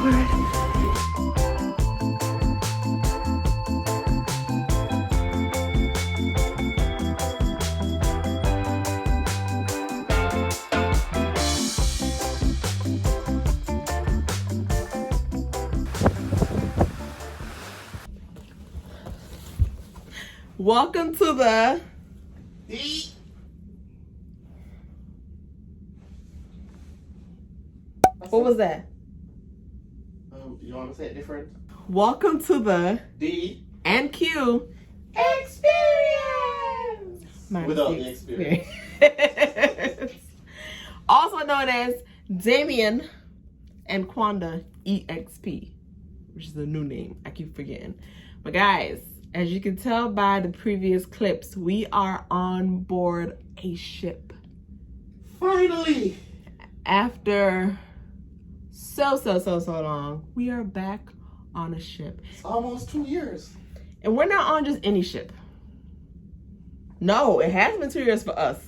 awkward. Welcome to the What was that? You want to say it different? Welcome to the D and Q experience. Without the experience. Also known as Damion and Quanda EXP, which is the new name. I keep forgetting. But guys, as you can tell by the previous clips, we are on board a ship. Finally! After so long, we are back on a ship. It's almost 2 years. And we're not on just any ship. No, it has been 2 years for us.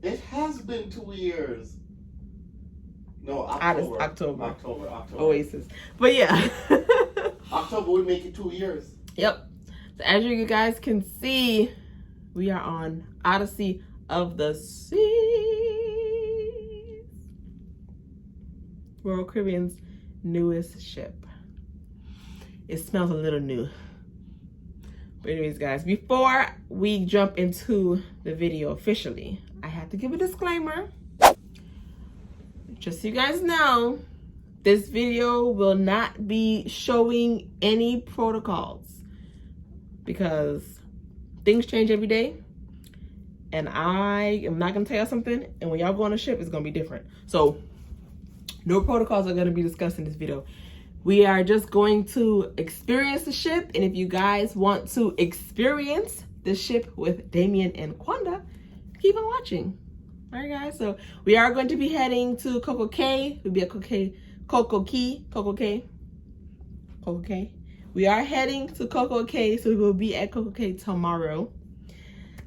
It has been 2 years. No, October. Oasis. But yeah. October would make it 2 years. Yep. So as you guys can see, we are on Odyssey of the Seas. Royal Caribbean's newest ship. It smells a little new. But anyways, guys, before we jump into the video officially, I have to give a disclaimer. Just so you guys know, this video will not be showing any protocols because things change every day. And I am not going to tell y'all something. And when y'all go on a ship, it's going to be different. So no protocols are going to be discussed in this video. We are just going to experience the ship. And if you guys want to experience the ship with Damion and Quanda, keep on watching. All right, guys. So we are going to be heading to Coco Cay. We'll be at Coco Cay. We are heading to Coco Cay, so we will be at Coco Cay tomorrow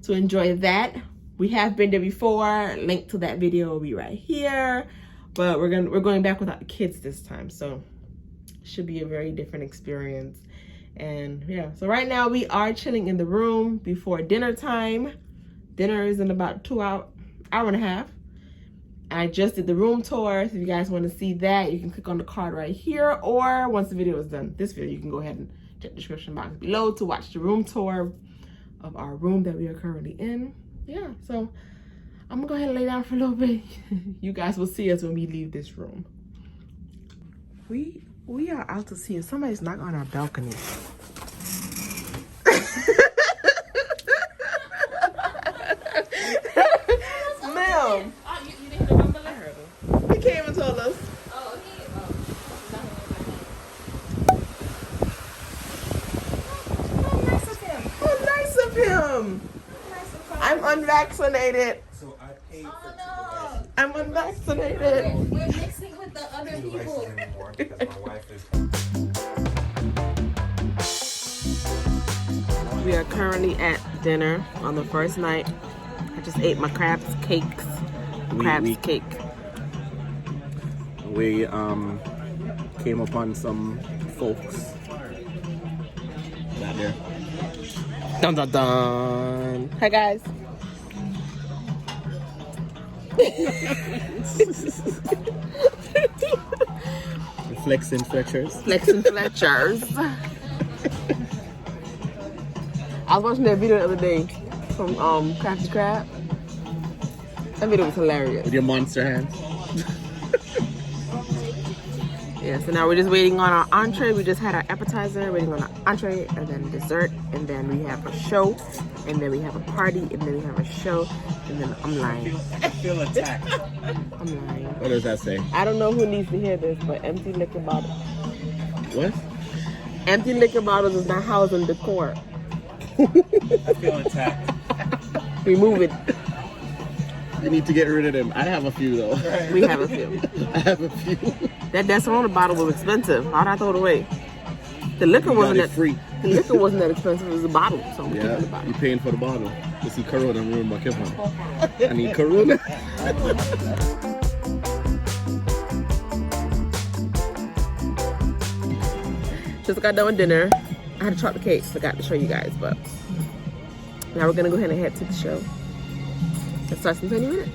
to enjoy that. We have been there before. Link to that video will be right here. But we're going back without the kids this time, so it should be a very different experience. And yeah, so right now we are chilling in the room before dinner time. Dinner is in about hour and a half. I just did the room tour. So if you guys want to see that, you can click on the card right here, or once the video is done, this video, you can go ahead and check the description box below to watch the room tour of our room that we are currently in. Yeah, so I'm gonna go ahead and lay down for a little bit. You guys will see us when we leave this room. We are out to sea and somebody's knocking on our balcony. Ma'am. You didn't remember that? I heard him. He came and told us. Oh, okay. Oh, nice of him. Oh, nice of him. Nice of him. I'm unvaccinated. So I paid for no. I'm unvaccinated. We're mixing with the other two people. license anymore because my wife is. We are currently at dinner on the first night. I just ate my crabs cake. We came upon some folks. Not there. Dun dun dun. Hi guys. Flexing Fletchers. Flexing Fletchers. I was watching that video the other day from Crafty Crab. That video was hilarious. With your monster hands. Yeah, so now we're just waiting on our entree. We just had our appetizer, waiting on our entree, and then dessert, and then we have a show, and then we have a party, and then we have a show, and then I'm lying. I feel attacked. I'm lying. What does that say? I don't know who needs to hear this, but empty liquor bottles. What? Empty liquor bottles is not housed in decor. I feel attacked. Remove it. You need to get rid of them. I have a few though. We have a few. I have a few. That Desperado bottle was expensive. Why'd I throw it away? The liquor wasn't that free. The liquor wasn't that expensive. It was the bottle. So I'm keeping the Yeah, bottle. you paying for the bottle. You see Corona ruin my kip. I need Corona. Just got done with dinner. I had to chop the cake, forgot to show you guys, but now we're gonna go ahead and head to the show. It starts in 20 minutes.